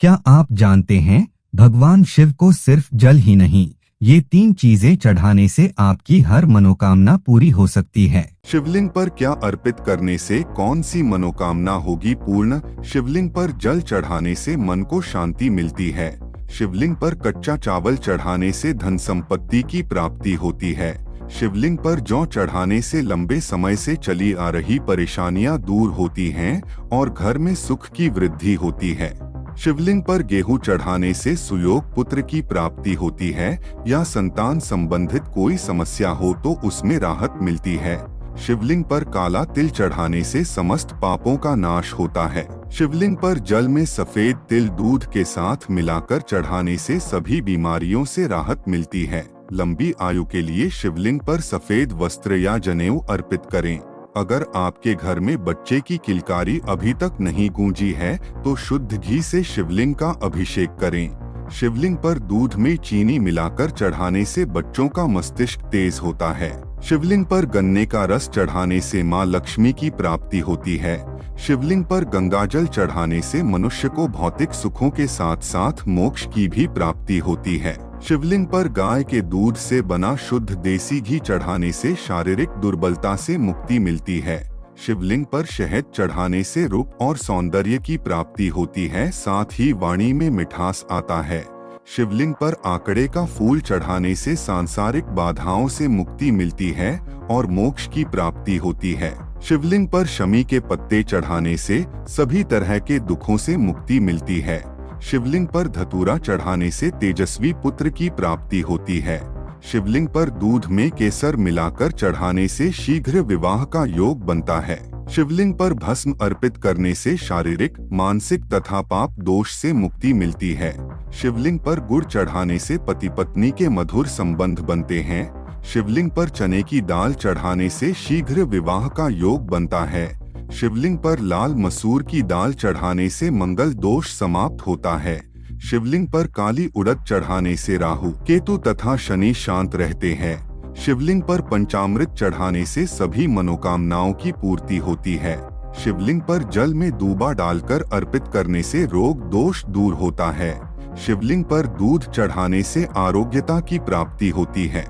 क्या आप जानते हैं, भगवान शिव को सिर्फ जल ही नहीं, ये 3 चीजें चढ़ाने से आपकी हर मनोकामना पूरी हो सकती है। शिवलिंग पर क्या अर्पित करने से कौन सी मनोकामना होगी पूर्ण? शिवलिंग पर जल चढ़ाने से मन को शांति मिलती है। शिवलिंग पर कच्चा चावल चढ़ाने से धन संपत्ति की प्राप्ति होती है। शिवलिंग पर जौ चढ़ाने से लंबे समय से चली आ रही परेशानियां दूर होती हैं और घर में सुख की वृद्धि होती है। शिवलिंग पर गेहूं चढ़ाने से सुयोग पुत्र की प्राप्ति होती है या संतान संबंधित कोई समस्या हो तो उसमें राहत मिलती है। शिवलिंग पर काला तिल चढ़ाने से समस्त पापों का नाश होता है। शिवलिंग पर जल में सफेद तिल दूध के साथ मिलाकर चढ़ाने से सभी बीमारियों से राहत मिलती है। लंबी आयु के लिए शिवलिंग पर सफेद वस्त्र या जनेऊ अर्पित करें। अगर आपके घर में बच्चे की किलकारी अभी तक नहीं गूंजी है तो शुद्ध घी से शिवलिंग का अभिषेक करें। शिवलिंग पर दूध में चीनी मिलाकर चढ़ाने से बच्चों का मस्तिष्क तेज होता है। शिवलिंग पर गन्ने का रस चढ़ाने से मां लक्ष्मी की प्राप्ति होती है। शिवलिंग पर गंगाजल चढ़ाने से मनुष्य को भौतिक सुखों के साथ साथ मोक्ष की भी प्राप्ति होती है। शिवलिंग पर गाय के दूध से बना शुद्ध देसी घी चढ़ाने से शारीरिक दुर्बलता से मुक्ति मिलती है। शिवलिंग पर शहद चढ़ाने से रूप और सौंदर्य की प्राप्ति होती है, साथ ही वाणी में मिठास आता है। शिवलिंग पर आकड़े का फूल चढ़ाने से सांसारिक बाधाओं से मुक्ति मिलती है और मोक्ष की प्राप्ति होती है। शिवलिंग पर शमी के पत्ते चढ़ाने से सभी तरह के दुखों से मुक्ति मिलती है। शिवलिंग पर धतूरा चढ़ाने से तेजस्वी पुत्र की प्राप्ति होती है। शिवलिंग पर दूध में केसर मिलाकर चढ़ाने से शीघ्र विवाह का योग बनता है। शिवलिंग पर भस्म अर्पित करने से शारीरिक, मानसिक तथा पाप दोष से मुक्ति मिलती है। शिवलिंग पर गुड़ चढ़ाने से पति पत्नी के मधुर संबंध बनते हैं। शिवलिंग पर चने की दाल चढ़ाने से शीघ्र विवाह का योग बनता है। शिवलिंग पर लाल मसूर की दाल चढ़ाने से मंगल दोष समाप्त होता है। शिवलिंग पर काली उड़द चढ़ाने से राहु, केतु तथा शनि शांत रहते हैं। शिवलिंग पर पंचामृत चढ़ाने से सभी मनोकामनाओं की पूर्ति होती है। शिवलिंग पर जल में दूबा डालकर अर्पित करने से रोग दोष दूर होता है। शिवलिंग पर दूध चढ़ाने से आरोग्यता की प्राप्ति होती है।